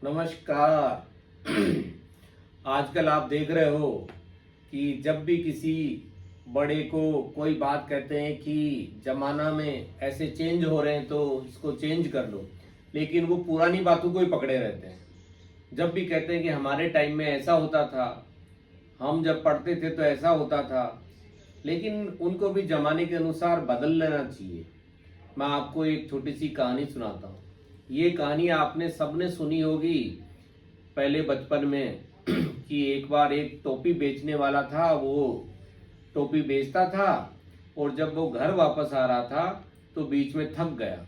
नमस्कार। आजकल आप देख रहे हो कि जब भी किसी बड़े को कोई बात कहते हैं कि जमाना में ऐसे चेंज हो रहे हैं तो इसको चेंज कर लो, लेकिन वो पुरानी बातों को ही पकड़े रहते हैं। जब भी कहते हैं कि हमारे टाइम में ऐसा होता था, हम जब पढ़ते थे तो ऐसा होता था, लेकिन उनको भी जमाने के अनुसार बदल लेना चाहिए। मैं आपको एक छोटी सी कहानी सुनाता हूँ। ये कहानी आपने सबने सुनी होगी पहले बचपन में कि एक बार एक टोपी बेचने वाला था, वो टोपी बेचता था और जब वो घर वापस आ रहा था तो बीच में थक गया।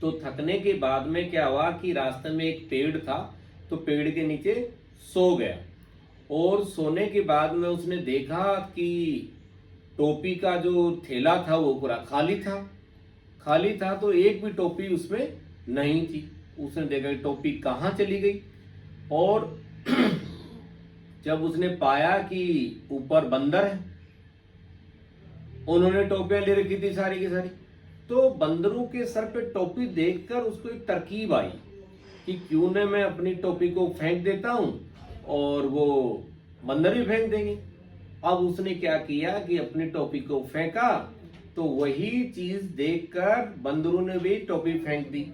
तो थकने के बाद में क्या हुआ कि रास्ते में एक पेड़ था, तो पेड़ के नीचे सो गया और सोने के बाद में उसने देखा कि टोपी का जो थैला था वो पूरा खाली था, तो एक भी टोपी उसमें नहीं थी। उसने देखा कि टोपी कहाँ चली गई और जब उसने पाया कि ऊपर बंदर है, उन्होंने टोपियां ले रखी थी सारी की सारी, तो बंदरों के सर पे टोपी देखकर उसको एक तरकीब आई कि क्यों न मैं अपनी टोपी को फेंक देता हूं और वो बंदर भी फेंक देंगे। अब उसने क्या किया कि अपनी टोपी को फेंका, तो वही चीज देखकर बंदरों ने भी टोपी फेंक दी।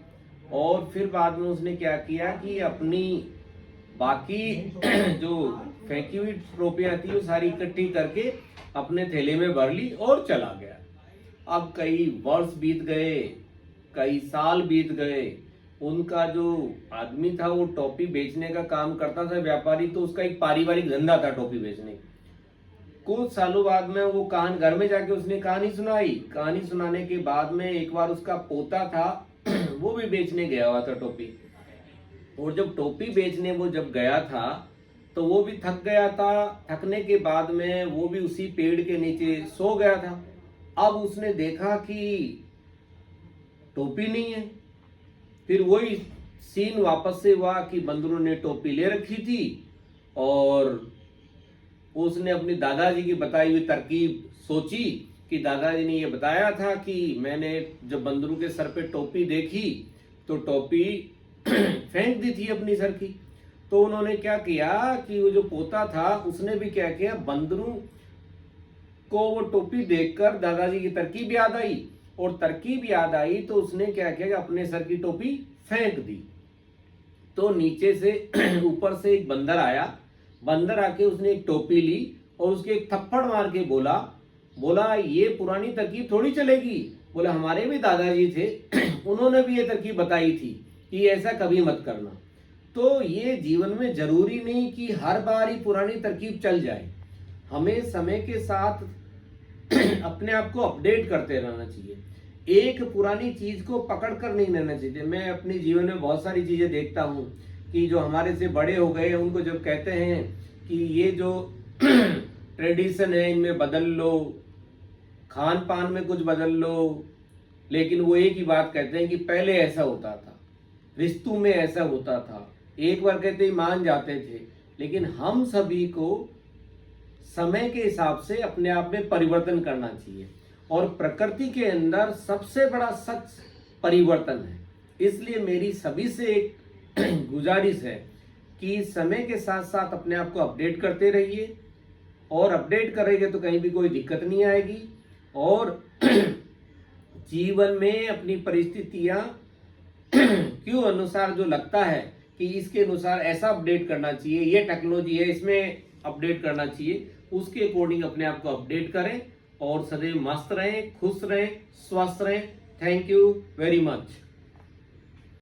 और फिर बाद में उसने क्या किया कि अपनी बाकी जो फेंकी हुई टोपियां थी वो सारी इकट्ठी करके अपने थैले में भर ली और चला गया। अब कई वर्ष बीत गए, कई साल बीत गए। उनका जो आदमी था वो टोपी बेचने का काम करता था, व्यापारी, तो उसका एक पारिवारिक धंधा था टोपी बेचने का। कुछ सालों बाद में वो घर में जाके उसने कहानी सुनाई। कहानी सुनाने के बाद में एक बार उसका पोता था वो भी बेचने गया हुआ था टोपी, और जब टोपी बेचने वो जब गया था तो वो भी थक गया था। थकने के बाद में वो भी उसी पेड़ के नीचे सो गया था। अब उसने देखा कि टोपी नहीं है। फिर वही सीन वापस से हुआ कि बंदरों ने टोपी ले रखी थी और उसने अपनी दादाजी की बताई हुई तरकीब सोची कि दादाजी ने ये बताया था कि मैंने जब बंदरों के सर पे टोपी देखी तो टोपी फेंक दी थी अपनी सर की। तो उन्होंने क्या किया कि वो जो पोता था उसने भी क्या किया, बंदरों को वो टोपी देखकर दादाजी की तरकीब याद आई, और तरकीब याद आई तो उसने क्या किया कि अपने सर की टोपी फेंक दी। तो नीचे से ऊपर से एक बंदर आया। बंदर आके उसने एक टोपी ली और उसके एक थप्पड़ मार के बोला ये पुरानी तरकीब थोड़ी चलेगी। बोला हमारे भी दादाजी थे उन्होंने भी ये तरकीब बताई थी कि ऐसा कभी मत करना। तो ये जीवन में जरूरी नहीं कि हर बार ही पुरानी तरकीब चल जाए। हमें समय के साथ अपने आप को अपडेट करते रहना चाहिए। एक पुरानी चीज को पकड़ कर नहीं रहना चाहिए। मैं अपने जीवन में बहुत सारी चीजें देखता हूँ कि जो हमारे से बड़े हो गए उनको जब कहते हैं कि ये जो ट्रेडिशन है इनमें बदल लो, खान पान में कुछ बदल लो, लेकिन वो एक ही बात कहते हैं कि पहले ऐसा होता था, रिश्तों में ऐसा होता था। एक बार कहते ही मान जाते थे। लेकिन हम सभी को समय के हिसाब से अपने आप में परिवर्तन करना चाहिए, और प्रकृति के अंदर सबसे बड़ा सच परिवर्तन है। इसलिए मेरी सभी से एक गुजारिश है कि समय के साथ साथ अपने आप को अपडेट करते रहिए, और अपडेट करेंगे तो कहीं भी कोई दिक्कत नहीं आएगी। और जीवन में अपनी परिस्थितियां क्यों अनुसार जो लगता है कि इसके अनुसार ऐसा अपडेट करना चाहिए, ये टेक्नोलॉजी है इसमें अपडेट करना चाहिए, उसके अकॉर्डिंग अपने आप को अपडेट करें और सदैव मस्त रहें, खुश रहें, स्वस्थ रहें। Thank you very much.